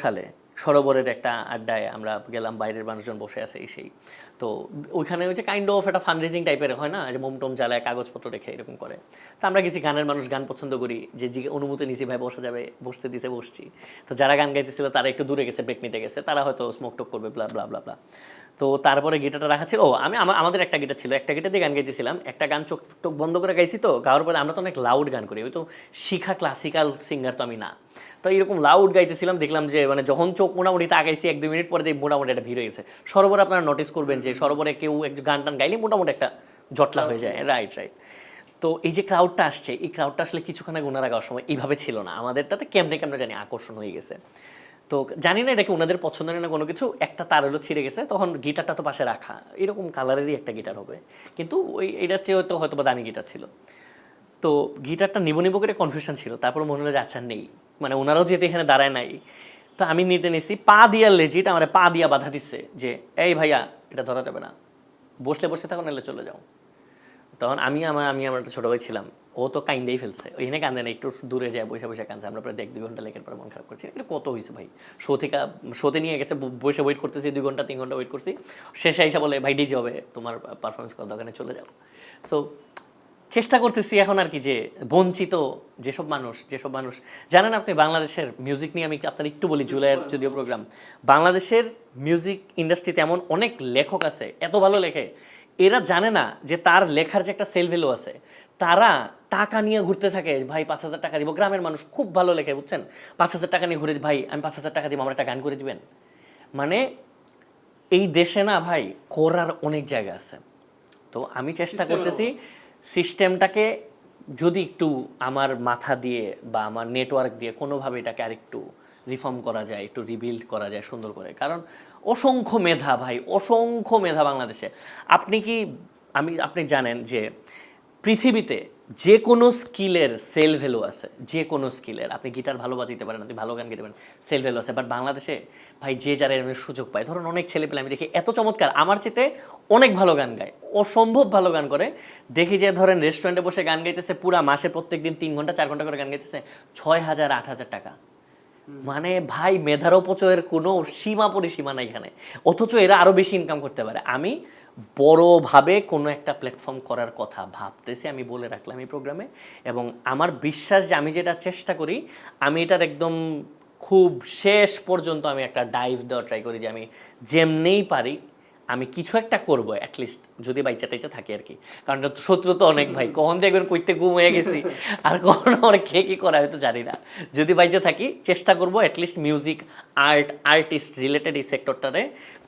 সালে সরোবরের একটা আড্ডায় আমরা গেলাম, বাইরের মানুষজন বসে আছে সেই। তো ওইখানে ওই যে কাইন্ড অফ একটা ফান্ড রেজিং টাইপের হয় না, যে মোমটোম জ্বালায় কাগজপত্র রেখে এরকম করে। তো আমরা গেছি, গানের মানুষ, গান পছন্দ করি, যে অনুমতি নিছি ভাই বসা যাবে, বসতে দিছে, বসছি। তো যারা গান গাইতেছিল তারা একটু দূরে গেছে, ব্রেক নিতে গেছে, তারা হয়তো স্মোক টক করবে, ব্লা ব্লা ব্লা ব্লা। তো তারপরে গিটারটা রাখা ছিল, আমাদের একটা গিটার ছিল, একটা গিটার দিয়ে গান গাইতেছিলাম, একটা গান চোখ টোক বন্ধ করে গাইছি। তো গাওয়ার পরে আমরা তো অনেক লাউড গান করি, ওই তো শিখা ক্লাসিক্যাল সিঙ্গার তো আমি না। তো এরকম লাউড গাইতেছিলাম, দেখলাম যে মানে যখন চোখ মোটামুটি তাকাইছি 1-2 মিনিট পরে মোটামুটি একটা ভিড় হয়ে গেছে। সরোবরে আপনারা নোটিস করবেন যে সরোবরে কেউ একটু গান টান গাইলে মোটামুটি একটা জটলা হয়ে যায়। Right right. তো এই যে ক্রাউডটা আসছে, এই ক্রাউডটা আসলে কিছুক্ষণ আগে ওনারা গাওয়ার সময় এইভাবে ছিল না, আমাদেরটাতে কেমনে কেমনে জানি আকর্ষণ হয়ে গেছে। তো জানি না এটাকে ওনাদের পছন্দের না কোনো কিছু, একটা তার হলো ছিঁড়ে গেছে, তখন গিটারটা তো পাশে রাখা, এরকম কালারেরই একটা গিটার হবে, কিন্তু ওই এটার চেয়ে হয়তো বা দামি গিটার ছিল। তো গিটারটা নিব করে কনফিউশন ছিল, তারপর মনে হলো যে আচ্ছা নেই, মানে ওনারাও যেহেতু এখানে দাঁড়ায় নাই। তো আমি নিতে নিছি, পা দিয়া লেজিট আমার পা দিয়া বাধা দিচ্ছে যে এই ভাইয়া এটা ধরা যাবে না, বসলে বসে থাকো, নাহলে চলে যাও। তখন আমি আমার একটা ছোটো ভাই ছিলাম, ও তো কাইন্দেই ফেলছে, ওইখানে কান্দে না, একটু দূরে যায় বসে বসে কাঁদছে। আমরা প্রায় 1-2 ঘন্টা লেখার পর মন খারাপ করছি, এটা কত হয়েছে ভাই। শোতে নিয়ে গেছে, বসে ওয়েট করতেছি 2 ঘন্টা 3 ঘন্টা ওয়েট করছি, শেষে এসে বলে ভাই ডিজে হবে, তোমার পারফরমেন্স করার দোকানে চলে যাও। সো চেষ্টা করতেছি এখন আর কি, যে বঞ্চিত যেসব মানুষ জানেন আপনি, বাংলাদেশের মিউজিক নিয়ে আমি আপনার একটু বলি, জুলাইয়ের যদিও প্রোগ্রাম, বাংলাদেশের মিউজিক ইন্ডাস্ট্রিতে এমন অনেক লেখক আছে, এত ভালো লেখে, এরা জানে না যে তার লেখার যে একটা সেল ভ্যালু আছে। তারা টাকা নিয়ে ঘুরতে থাকে, ভাই 5,000 টাকা দিব। গ্রামের মানুষ খুব ভালো লেখে, বুঝছেন, 5,000 টাকা নিয়ে ঘুরে, ভাই আমি 5,000 টাকা দিব, আমার একটা গান করে দিবেন। মানে এই দেশে না ভাই করার অনেক জায়গা আছে। তো আমি চেষ্টা করতেছি সিস্টেমটাকে যদি একটু আমার মাথা দিয়ে বা আমার নেটওয়ার্ক দিয়ে কোনোভাবে এটাকে আরেকটু রিফর্ম করা যায়, একটু রিবিল্ড করা যায় সুন্দর করে। কারণ অসংখ্য মেধা ভাই, অসংখ্য মেধা বাংলাদেশে। আপনি জানেন যে পৃথিবীতে যে কোনো স্কিলের সেল ভ্যালু আছে, যে কোনো স্কিলের। আপনি গিটার ভালো বাজাইতে পারেন, আপনি ভালো গান গাইতে পারেন, সেল ভ্যালু আছে। বাট বাংলাদেশে ভাই যে যারা এর সুযোগ পায়, ধরুন অনেক ছেলেপেলে আমি দেখি এত চমৎকার, আমার চেতে অনেক ভালো গান গায়, অসম্ভব ভালো গান করে। দেখি যে ধরেন রেস্টুরেন্টে বসে গান গাইতেছে, পুরা মাসে প্রত্যেক দিন 3 ঘন্টা 4 ঘন্টা করে গান গাইতেছে, 6,000-8,000 টাকা। মানে ভাই মেধার অপচয়ের কোনো সীমা পরিসীমা নাই এখানে, অথচ এরা আরও বেশি ইনকাম করতে পারে। আমি বড়োভাবে কোনো একটা প্ল্যাটফর্ম করার কথা ভাবতেছি, আমি বলে রাখলাম এই প্রোগ্রামে। এবং আমার বিশ্বাস যে আমি যেটা চেষ্টা করি, আমি এটার একদম খুব শেষ পর্যন্ত আমি একটা ডাইভ দেওয়ার ট্রাই করি, যে আমি যেমনেই পারি আমি কিছু একটা করবো, অ্যাটলিস্ট যদি বাইচা টাইচা থাকে আর কি। কারণ শত্রু তো অনেক ভাই, কখন দেখবেন কইতে গুম হয়ে গেছি, আর কখনো অনেক খেয়ে কী করা হয়তো জানি না। যদি বাইচা থাকি চেষ্টা করবো অ্যাটলিস্ট মিউজিক, আর্টিস্ট রিলেটেড এই সেক্টরটারে,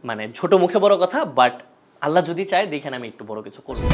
মানে ছোটো মুখে বড় কথা, বাট আল্লাহ যদি চায় দেখেন আমি একটু বড় কিছু করবো।